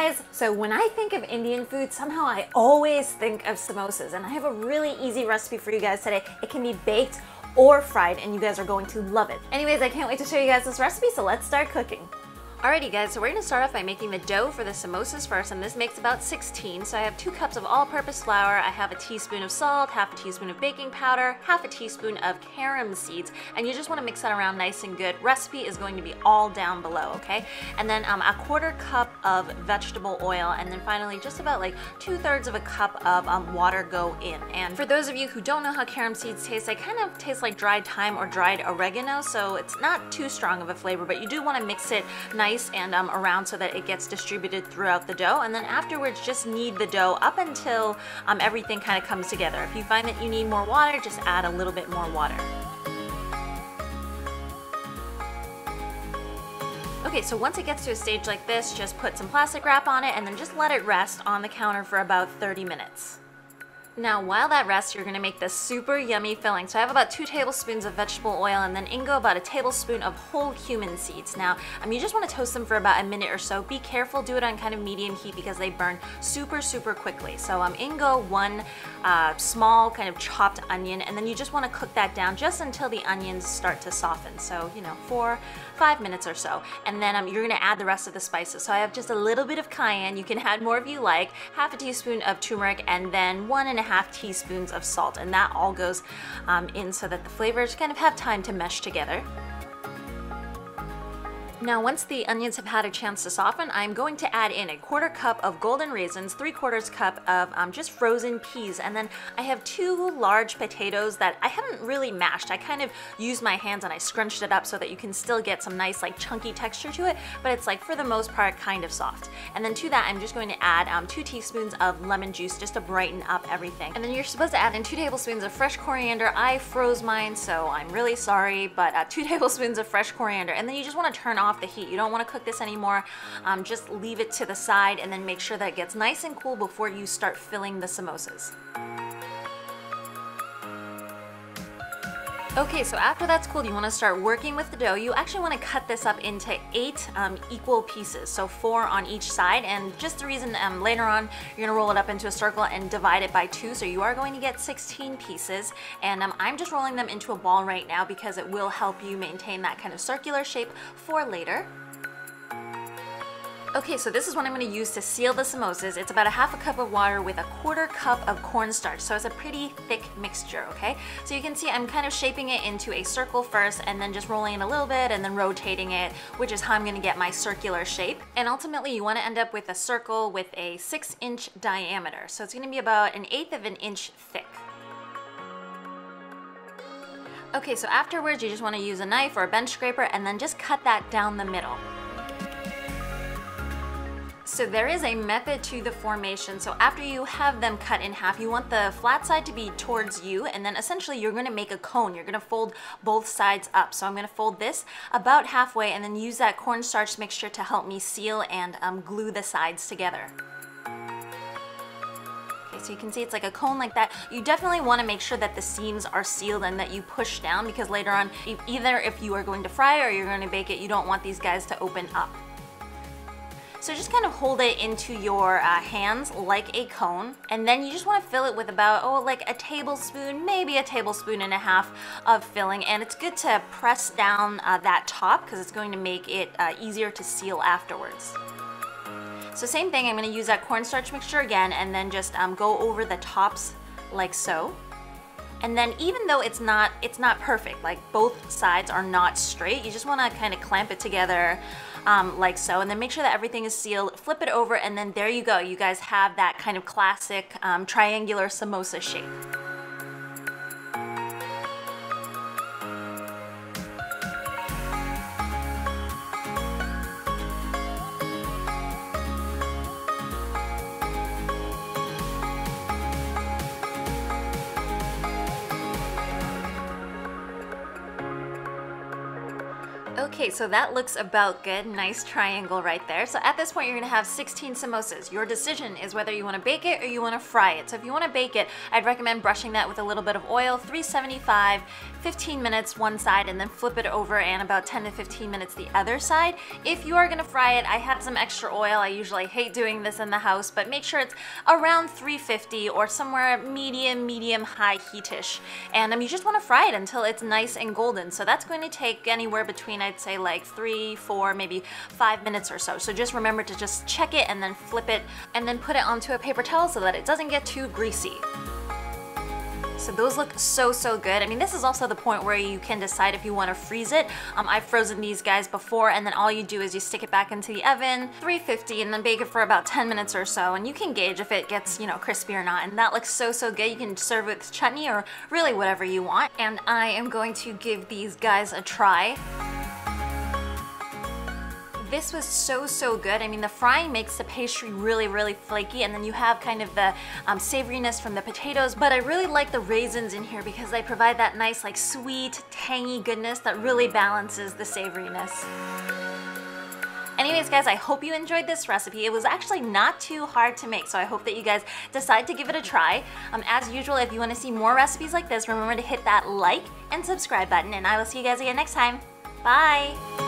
guys, so when I think of Indian food, somehow I always think of samosas, and I have a really easy recipe for you guys today. It can be baked or fried, and you guys are going to love it. Anyways, I can't wait to show you guys this recipe, so let's start cooking. Alrighty guys, so we're going to start off by making the dough for the samosas first, and this makes about 16. So I have 2 cups of all-purpose flour, I have a teaspoon of salt, half a teaspoon of baking powder, half a teaspoon of carom seeds, and you just want to mix that around nice and good. Recipe is going to be all down below, okay? And then a 1/4 cup of vegetable oil, and then finally just about like 2/3 of a cup of water go in. And for those of you who don't know how carom seeds taste, they kind of taste like dried thyme or dried oregano, so it's not too strong of a flavor, but you do want to mix it nice and around so that it gets distributed throughout the dough. And then afterwards, just knead the dough up until everything kind of comes together. If you find that you need more water, just add a little bit more water. Okay, so once it gets to a stage like this, just put some plastic wrap on it and then just let it rest on the counter for about 30 minutes. Now, while that rests, you're gonna make this super yummy filling. So I have about 2 tablespoons of vegetable oil, and then in go about a tablespoon of whole cumin seeds. Now, you just wanna toast them for about a minute or so. Be careful, do it on kind of medium heat because they burn super, super quickly. So in go 1 small kind of chopped onion, and then you just wanna cook that down just until the onions start to soften. So, 4-5 minutes or so. And then you're gonna add the rest of the spices. So I have just a little bit of cayenne, you can add more if you like, half a teaspoon of turmeric, and then 1.5 teaspoons of salt, and that all goes in so that the flavors kind of have time to mesh together. Now, once the onions have had a chance to soften, I'm going to add in a 1/4 cup of golden raisins, 3/4 cup of just frozen peas, and then I have 2 large potatoes that I haven't really mashed. I kind of used my hands and I scrunched it up so that you can still get some nice like chunky texture to it, but it's like for the most part kind of soft. And then to that, I'm just going to add 2 teaspoons of lemon juice just to brighten up everything. And then you're supposed to add in 2 tablespoons of fresh coriander. I froze mine, so I'm really sorry, but 2 tablespoons of fresh coriander. And then you just want to turn off the heat. You don't want to cook this anymore. Just leave it to the side and then make sure that it gets nice and cool before you start filling the samosas. Okay, so after that's cooled, you want to start working with the dough. You actually want to cut this up into 8 equal pieces, so 4 on each side. And just the reason later on you're going to roll it up into a circle and divide it by 2, so you are going to get 16 pieces. And I'm just rolling them into a ball right now because it will help you maintain that kind of circular shape for later. Okay, so this is what I'm going to use to seal the samosas. It's about a 1/2 cup of water with a 1/4 cup of cornstarch, so it's a pretty thick mixture, okay? So you can see I'm kind of shaping it into a circle first and then just rolling it a little bit and then rotating it, which is how I'm going to get my circular shape. And ultimately, you want to end up with a circle with a 6-inch diameter. So it's going to be about 1/8 of an inch thick. Okay, so afterwards, you just want to use a knife or a bench scraper and then just cut that down the middle. So there is a method to the formation. So after you have them cut in half, you want the flat side to be towards you, and then essentially you're going to make a cone. You're going to fold both sides up. So I'm going to fold this about halfway and then use that cornstarch mixture to help me seal and glue the sides together. Okay, so you can see it's like a cone like that. You definitely want to make sure that the seams are sealed and that you push down, because later on, either if you are going to fry or you're going to bake it, you don't want these guys to open up. So just kind of hold it into your hands like a cone, and then you just want to fill it with about, like a tablespoon, maybe a tablespoon and a half of filling. And it's good to press down that top because it's going to make it easier to seal afterwards. So same thing, I'm going to use that cornstarch mixture again and then just go over the tops like so. And then even though it's not perfect, like both sides are not straight, you just want to kind of clamp it together like so, and then make sure that everything is sealed, flip it over, and then there you go. You guys have that kind of classic triangular samosa shape. Okay, so that looks about good. Nice triangle right there. So at this point, you're gonna have 16 samosas. Your decision is whether you wanna bake it or you wanna fry it. So if you wanna bake it, I'd recommend brushing that with a little bit of oil, 375, 15 minutes one side, and then flip it over and about 10 to 15 minutes the other side. If you are gonna fry it, I had some extra oil. I usually hate doing this in the house, but make sure it's around 350 or somewhere medium, high heatish. And you just wanna fry it until it's nice and golden. So that's going to take anywhere between, I'd say, like 3, 4, maybe 5 minutes or so. So just remember to just check it and then flip it and then put it onto a paper towel so that it doesn't get too greasy. So those look so good. I mean, this is also the point where you can decide if you want to freeze it. I've frozen these guys before, and then all you do is you stick it back into the oven, 350, and then bake it for about 10 minutes or so, and you can gauge if it gets, you know, crispy or not. And that looks so good. You can serve it with chutney or really whatever you want. And I am going to give these guys a try. This was so good. I mean, the frying makes the pastry really flaky, and then you have kind of the savoriness from the potatoes, but I really like the raisins in here because they provide that nice, like, sweet, tangy goodness that really balances the savoriness. Anyways, guys, I hope you enjoyed this recipe. It was actually not too hard to make, so I hope that you guys decide to give it a try. As usual, if you want to see more recipes like this, remember to hit that like and subscribe button, and I will see you guys again next time. Bye!